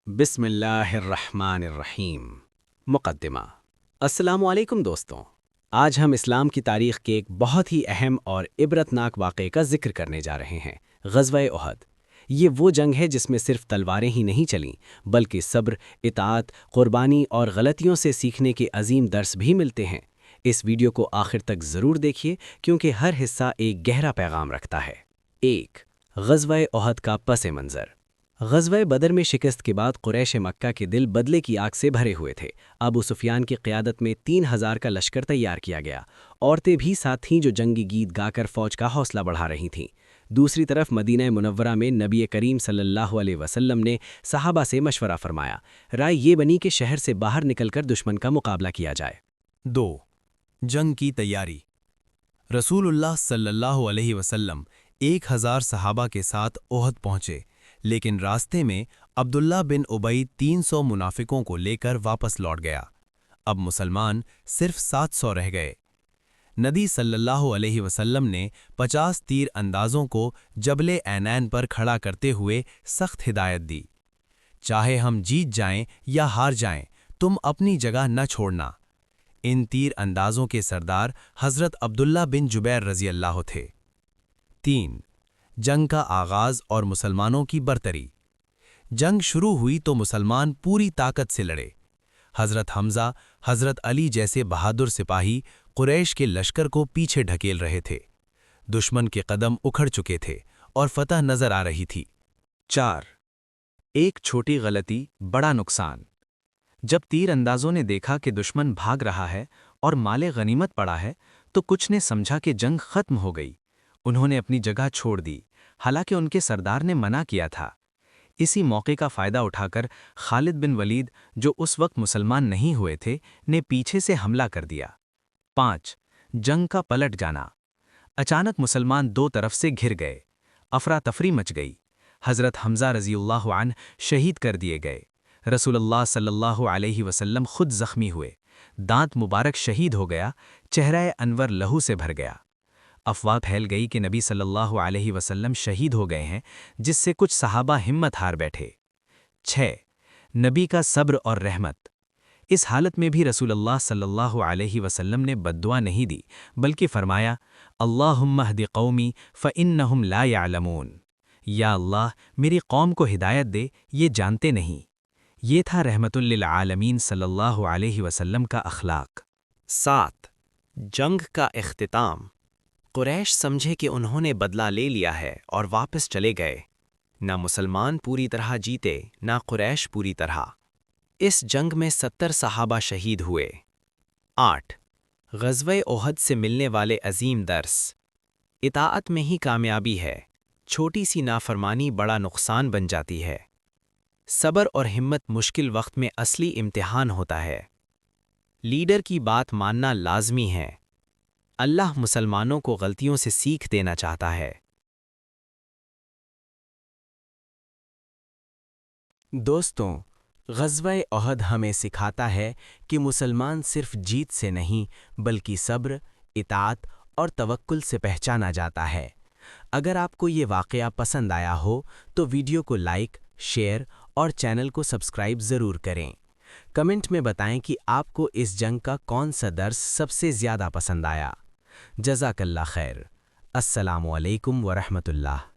بسم اللہ الرحمن الرحیم۔ مقدمہ۔ السلام علیکم دوستوں، آج ہم اسلام کی تاریخ کے ایک بہت ہی اہم اور عبرتناک واقعے کا ذکر کرنے جا رہے ہیں، غزوہ احد۔ یہ وہ جنگ ہے جس میں صرف تلواریں ہی نہیں چلیں بلکہ صبر، اطاعت، قربانی اور غلطیوں سے سیکھنے کے عظیم درس بھی ملتے ہیں۔ اس ویڈیو کو آخر تک ضرور دیکھیے کیونکہ ہر حصہ ایک گہرا پیغام رکھتا ہے۔ 1۔ غزوہ احد کا پس منظر۔ غزوہ بدر میں شکست کے بعد قریش مکہ کے دل بدلے کی آگ سے بھرے ہوئے تھے۔ ابو سفیان کی قیادت میں 3000 کا لشکر تیار کیا گیا۔ عورتیں بھی ساتھ تھیں جو جنگی گیت گا کر فوج کا حوصلہ بڑھا رہی تھیں۔ دوسری طرف مدینہ منورہ میں نبی کریم صلی اللہ علیہ وسلم نے صحابہ سے مشورہ فرمایا۔ رائے یہ بنی کہ شہر سے باہر نکل کر دشمن کا مقابلہ کیا جائے۔ 2۔ جنگ کی تیاری۔ رسول اللہ صلی اللہ علیہ وسلم 1000 صحابہ کے ساتھ احد پہنچے، لیکن راستے میں عبداللہ بن ابی 300 منافقوں کو لے کر واپس لوٹ گیا۔ اب مسلمان صرف 700 رہ گئے۔ نبی صلی اللہ علیہ وسلم نے 50 تیر اندازوں کو جبل عینین پر کھڑا کرتے ہوئے سخت ہدایت دی۔ چاہے ہم جیت جائیں یا ہار جائیں، تم اپنی جگہ نہ چھوڑنا۔ ان تیر اندازوں کے سردار حضرت عبداللہ بن جبیر رضی اللہ تھے۔ 3۔ جنگ کا آغاز اور مسلمانوں کی برتری۔ جنگ شروع ہوئی تو مسلمان پوری طاقت سے لڑے۔ حضرت حمزہ، حضرت علی جیسے بہادر سپاہی قریش کے لشکر کو پیچھے ڈھکیل رہے تھے۔ دشمن کے قدم اکھڑ چکے تھے اور فتح نظر آ رہی تھی۔ 4۔ ایک چھوٹی غلطی، بڑا نقصان۔ جب تیر اندازوں نے دیکھا کہ دشمن بھاگ رہا ہے اور مال غنیمت پڑا ہے تو کچھ نے سمجھا کہ جنگ ختم ہو گئی۔ انہوں نے اپنی جگہ چھوڑ دی، حالانکہ ان کے سردار نے منع کیا تھا۔ اسی موقع کا فائدہ اٹھا کر خالد بن ولید، جو اس وقت مسلمان نہیں ہوئے تھے، نے پیچھے سے حملہ کر دیا۔ 5۔ جنگ کا پلٹ جانا۔ اچانک مسلمان دو طرف سے گھر گئے۔ افراتفری مچ گئی۔ حضرت حمزہ رضی اللہ عنہ شہید کر دیے گئے۔ رسول اللہ صلی اللہ علیہ وسلم خود زخمی ہوئے۔ دانت مبارک شہید ہو گیا، چہرہ انور لہو سے بھر گیا۔ افواہ پھیل گئی کہ نبی صلی اللہ علیہ وسلم شہید ہو گئے ہیں، جس سے کچھ صحابہ ہمت ہار بیٹھے۔ 6۔ نبی کا صبر اور رحمت۔ اس حالت میں بھی رسول اللہ صلی اللہ علیہ وسلم نے بد دعا نہیں دی، بلکہ فرمایا، اللہم اہد قومی فإنہم لا یعلمون۔ یا اللہ، میری قوم کو ہدایت دے، یہ جانتے نہیں۔ یہ تھا رحمت للعالمین صلی اللہ علیہ وسلم کا اخلاق۔ 7۔ جنگ کا اختتام۔ قریش سمجھے کہ انہوں نے بدلہ لے لیا ہے اور واپس چلے گئے۔ نہ مسلمان پوری طرح جیتے، نہ قریش پوری طرح۔ اس جنگ میں 70 صحابہ شہید ہوئے۔ 8۔ غزوہ احد سے ملنے والے عظیم درس۔ اطاعت میں ہی کامیابی ہے، چھوٹی سی نافرمانی بڑا نقصان بن جاتی ہے۔ صبر اور ہمت مشکل وقت میں اصلی امتحان ہوتا ہے۔ لیڈر کی بات ماننا لازمی ہے۔ اللہ مسلمانوں کو غلطیوں سے سیکھ دینا چاہتا ہے۔ دوستوں، غزوہ احد ہمیں سکھاتا ہے کہ مسلمان صرف جیت سے نہیں بلکہ صبر، اطاعت اور توکل سے پہچانا جاتا ہے۔ اگر آپ کو یہ واقعہ پسند آیا ہو تو ویڈیو کو لائک، شیئر اور چینل کو سبسکرائب ضرور کریں۔ کمنٹ میں بتائیں کہ آپ کو اس جنگ کا کون سا درس سب سے زیادہ پسند آیا۔ جزاک اللہ خیر۔ السلام علیکم ورحمۃ اللہ۔